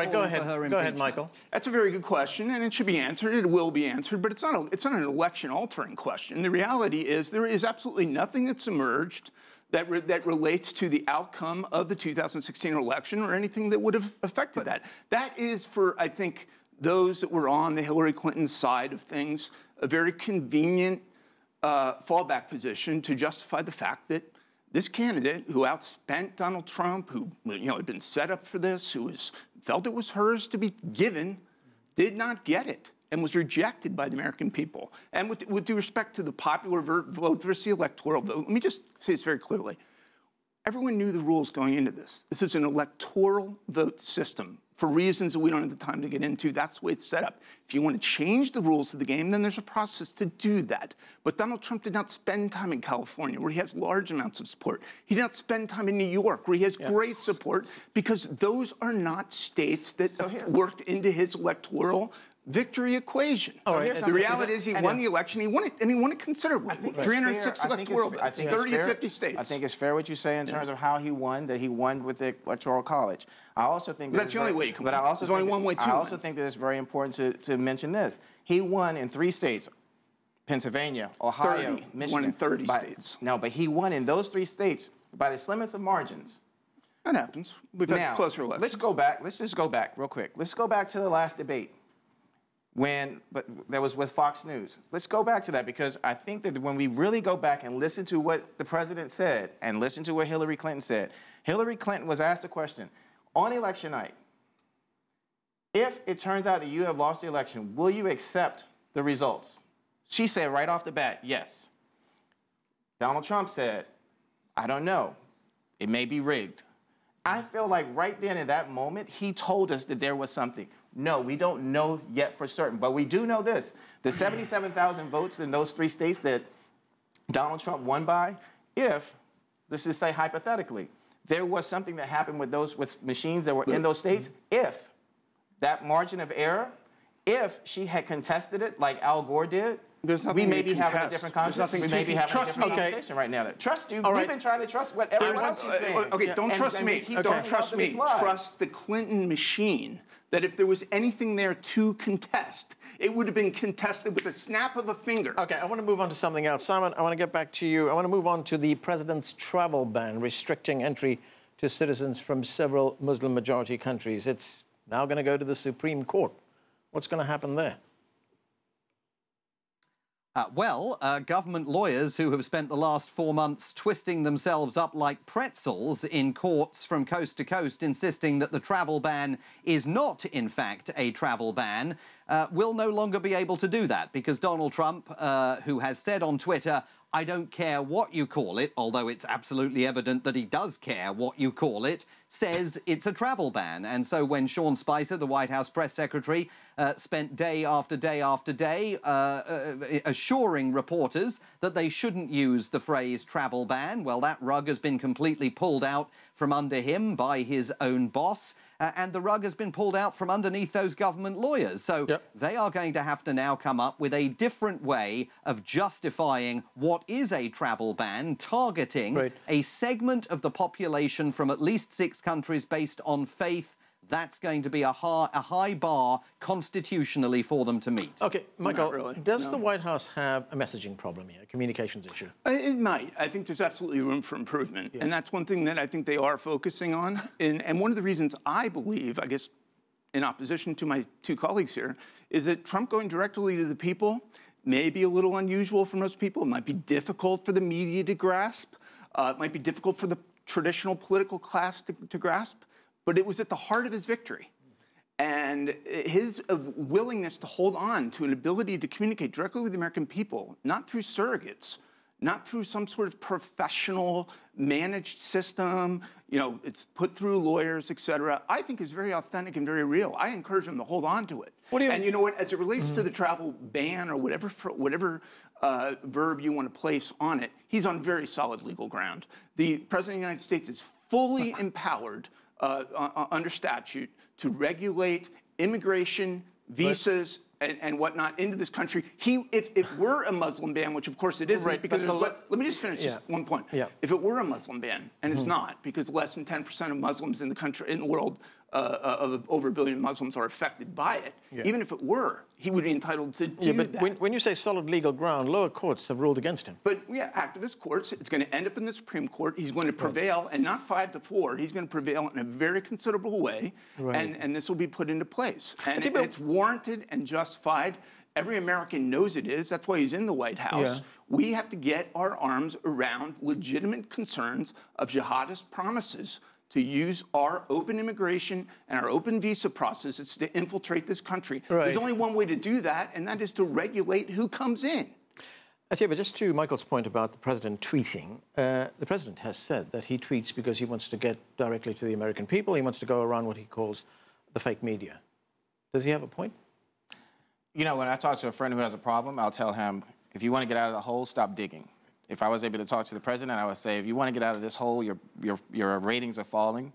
Right, go ahead, Michael. That's a very good question, and it should be answered. It will be answered, but it's not an election-altering question. The reality is there is absolutely nothing that's emerged that relates to the outcome of the 2016 election or anything that would have affected that. That is for, I think, those that were on the Hillary Clinton side of things, a very convenient fallback position to justify the fact that this candidate who outspent Donald Trump, who had been set up for this, who felt it was hers to be given, did not get it and was rejected by the American people. And with due respect to the popular vote versus the electoral vote, let me just say this very clearly. Everyone knew the rules going into this. This is an electoral vote system for reasons that we don't have the time to get into. That's the way it's set up. If you want to change the rules of the game, then there's a process to do that. But Donald Trump did not spend time in California, where he has large amounts of support. He did not spend time in New York, where he has great support, because those are not states that worked into his electoral victory equation. The reality is he won the election, he won it, and he won it considerably. 306 electoral votes, 30 to 50 states. I think it's fair what you say in terms of how he won, that he won with the Electoral College. I also think that's the only way you can win. There's only one way to win. I also think that it's very important to mention this. He won in 3 states, Pennsylvania, Ohio, Michigan. Won in 30 states. No, but he won in those 3 states by the slimmest of margins. That happens. We've had closer elections. Let's go back. Let's just go back real quick. Let's go back to the last debate. But that was with Fox News. Let's go back to that, because I think that when we really go back and listen to what the president said and listen to what Hillary Clinton said, Hillary Clinton was asked a question on election night. If it turns out that you have lost the election, will you accept the results? She said right off the bat, yes. Donald Trump said, I don't know. It may be rigged. I feel like right then in that moment, he told us that there was something. No, we don't know yet for certain, but we do know this. The 77,000 votes in those 3 states that Donald Trump won by, if, let's just say hypothetically, there was something that happened with machines that were in those states, if that margin of error, if she had contested it like Al Gore did, we may be having a different conversation. We may be having a different conversation right now. Trust you. We've been trying to trust what everyone else is saying. Okay, don't trust me. Don't trust me. Trust the Clinton machine, that if there was anything there to contest, it would have been contested with a snap of a finger. Okay, I want to move on to something else. Simon, I want to get back to you. I want to move on to the president's travel ban, restricting entry to citizens from several Muslim-majority countries. It's now going to go to the Supreme Court. What's going to happen there? Government lawyers who have spent the last 4 months twisting themselves up like pretzels in courts from coast to coast, insisting that the travel ban is not, in fact, a travel ban, will no longer be able to do that, because Donald Trump, who has said on Twitter, I don't care what you call it, although it's absolutely evident that he does care what you call it, says it's a travel ban. And so when Sean Spicer, the White House press secretary, spent day after day after day assuring reporters that they shouldn't use the phrase travel ban, well, that rug has been completely pulled out from under him by his own boss, and the rug has been pulled out from underneath those government lawyers. So they are going to have to now come up with a different way of justifying what is a travel ban, targeting a segment of the population from at least 6 countries based on faith. That's going to be a high bar constitutionally for them to meet. Okay, Michael, does the White House have a messaging problem here, a communications issue? It might. I think there's absolutely room for improvement. And that's one thing that I think they are focusing on. And one of the reasons I believe, I guess, in opposition to my 2 colleagues here, is that Trump going directly to the people may be a little unusual for most people. It might be difficult for the media to grasp. It might be difficult for the traditional political class to grasp. But it was at the heart of his victory. And his willingness to hold on to an ability to communicate directly with the American people, not through surrogates, not through some sort of professional managed system, it's put through lawyers, et cetera, I think is very authentic and very real. I encourage him to hold on to it. And you know what, as it relates to the travel ban or whatever verb you want to place on it, he's on very solid legal ground. The President of the United States is fully empowered under statute to regulate immigration, visas, and whatnot into this country. If it were a Muslim ban, which of course it isn't, because let me just finish just one point. If it were a Muslim ban, and it's not, because less than 10% of Muslims in the world of over 1 billion Muslims are affected by it. Even if it were, he would be entitled to do that. When you say solid legal ground, lower courts have ruled against him. But yeah, activist courts, it's going to end up in the Supreme Court. He's going to prevail, and not 5-4. He's going to prevail in a very considerable way, and this will be put into place. And it's warranted and justified. Every American knows it is. That's why he's in the White House. We have to get our arms around legitimate concerns of jihadist promises to use our open immigration and our open visa processes to infiltrate this country. There's only one way to do that, and that is to regulate who comes in. Atiba, just to Michael's point about the president tweeting, the president has said that he tweets because he wants to get directly to the American people. He wants to go around what he calls the fake media. Does he have a point? You know, when I talk to a friend who has a problem, I'll tell him, if you want to get out of the hole, stop digging. If I was able to talk to the president, I would say, if you want to get out of this hole, your ratings are falling,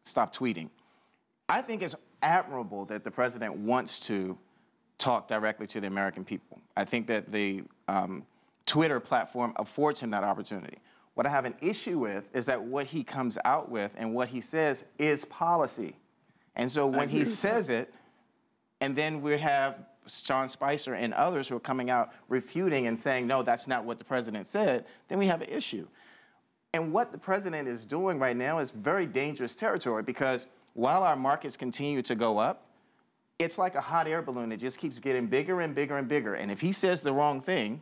stop tweeting. I think it's admirable that the president wants to talk directly to the American people. I think that the Twitter platform affords him that opportunity. What I have an issue with is that what he comes out with and what he says is policy. And so when he says it, and then we have Sean Spicer and others who are coming out refuting and saying, no, that's not what the president said, then we have an issue. And what the president is doing right now is very dangerous territory, because while our markets continue to go up, it's like a hot air balloon. It just keeps getting bigger and bigger and bigger. And if he says the wrong thing,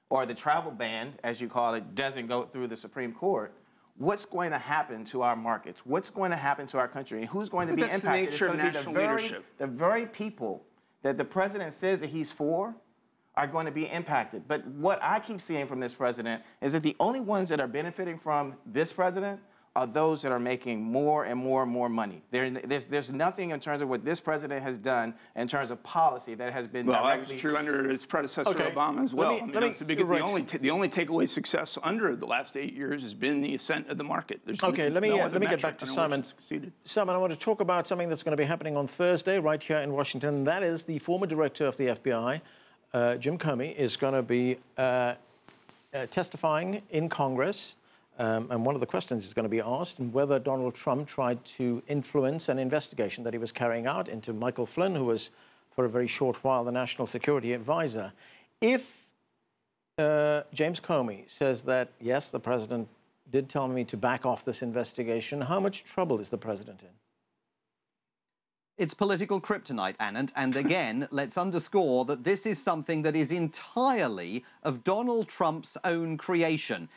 or the travel ban, as you call it, doesn't go through the Supreme Court, what's going to happen to our markets? What's going to happen to our country? And who's going to be impacted? That's the nature of national leadership. The very people that the president says that he's for are going to be impacted. But what I keep seeing from this president is that the only ones that are benefiting from this president are those that are making more and more and more money. There's nothing in terms of what this president has done in terms of policy that has been directly... Well, that was true under his predecessor, Obama, as well. The only takeaway success under the last 8 years has been the ascent of the market. Let me get back to Simon. Simon, I want to talk about something that's going to be happening on Thursday right here in Washington. That is the former director of the FBI, Jim Comey, is going to be testifying in Congress. And one of the questions is going to be asked whether Donald Trump tried to influence an investigation that he was carrying out into Michael Flynn, who was for a very short while the National Security Advisor. If James Comey says that, yes, the president did tell me to back off this investigation, how much trouble is the president in? It's political kryptonite, Anand, and again, let's underscore that this is something that is entirely of Donald Trump's own creation.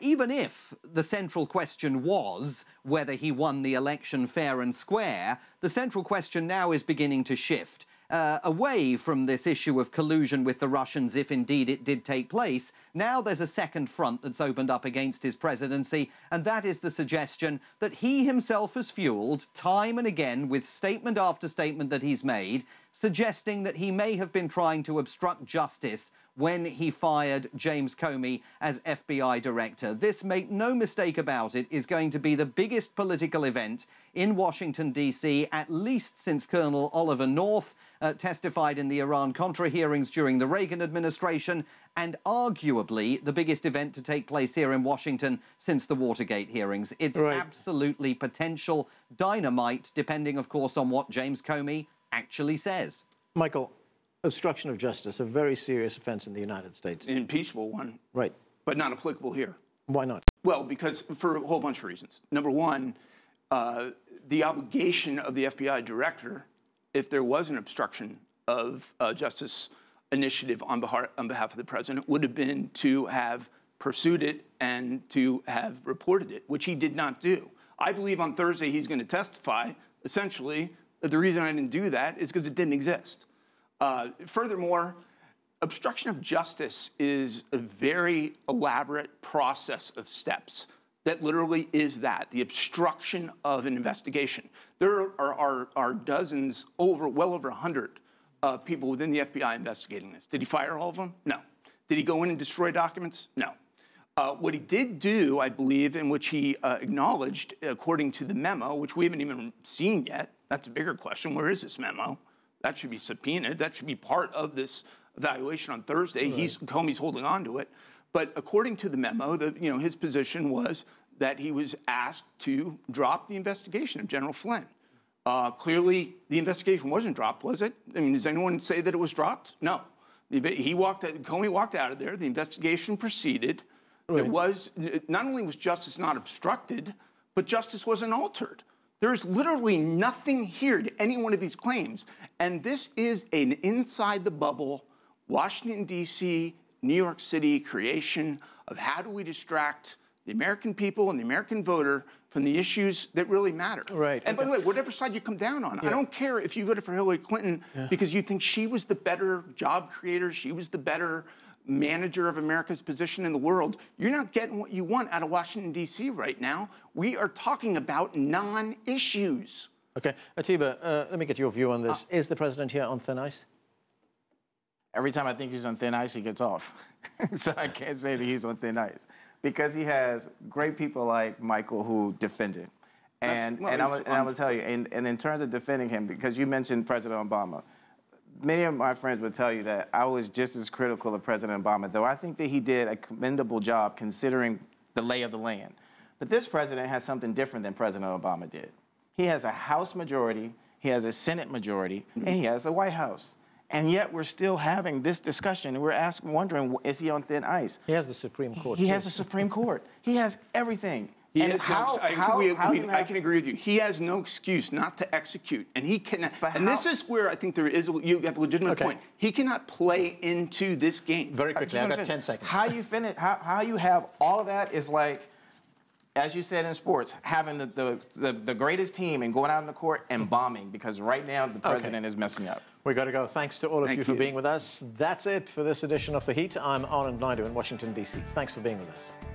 Even if the central question was whether he won the election fair and square, the central question now is beginning to shift away from this issue of collusion with the Russians, if indeed it did take place. Now there's a second front that's opened up against his presidency, and that is the suggestion that he himself has fueled time and again with statement after statement that he's made, suggesting that he may have been trying to obstruct justice when he fired James Comey as FBI director. This, make no mistake about it, is going to be the biggest political event in Washington, D.C., at least since Colonel Oliver North testified in the Iran-Contra hearings during the Reagan administration, and arguably the biggest event to take place here in Washington since the Watergate hearings. It's absolutely potential dynamite, depending, of course, on what James Comey actually says. Michael, obstruction of justice, a very serious offense in the United States. An impeachable one. Right. But not applicable here. Why not? Well, because for a whole bunch of reasons. Number one, the obligation of the FBI director, if there was an obstruction of justice initiative on behalf of the president, would have been to have pursued it and to have reported it, which he did not do. I believe on Thursday he's going to testify, essentially, that the reason I didn't do that is because it didn't exist. Furthermore, obstruction of justice is a very elaborate process of steps that literally is that, the obstruction of an investigation. There are dozens, well over 100 people within the FBI investigating this. Did he fire all of them? No. Did he go in and destroy documents? No. What he did do, I believe, in which he acknowledged, according to the memo, which we haven't even seen yet, that's a bigger question, where is this memo? That should be subpoenaed. That should be part of this evaluation on Thursday. Right. Comey's holding on to it. But according to the memo, his position was that he was asked to drop the investigation of General Flynn. Clearly, the investigation wasn't dropped, was it? I mean, does anyone say that it was dropped? No. Comey walked out of there. The investigation proceeded. Right. There was, not only was justice not obstructed, but justice wasn't altered. There is literally nothing here to any one of these claims. And this is an inside the bubble, Washington, D.C., New York City creation of how do we distract the American people and the American voter from the issues that really matter. Right. And by the way, whatever side you come down on, I don't care if you voted for Hillary Clinton because you think she was the better job creator, she was the better manager of America's position in the world. You're not getting what you want out of Washington, D.C. right now. We are talking about non-issues. Okay. Atiba, let me get your view on this. Is the president here on thin ice? Every time I think he's on thin ice, he gets off. So I can't say that he's on thin ice because he has great people like Michael who defend him. And I'm going to tell you, and in terms of defending him, because you mentioned President Obama, many of my friends would tell you that I was just as critical of President Obama, though I think that he did a commendable job considering the lay of the land. But this president has something different than President Obama did. He has a House majority, he has a Senate majority, and he has a White House. And yet we're still having this discussion, and we're wondering, is he on thin ice? He has the Supreme Court. He has the Supreme Court. He has everything. I can agree with you. He has no excuse not to execute, and he cannot. And this is where I think you have a legitimate point. He cannot play into this game. Very quickly, I've got 10 seconds. How you finish? How you have all of that is like, as you said in sports, having the greatest team and going out on the court and bombing because right now the president is messing up. We got to go. Thanks to all of you for being with us. That's it for this edition of The Heat. I'm Anand Naidu in Washington, D.C. Thanks for being with us.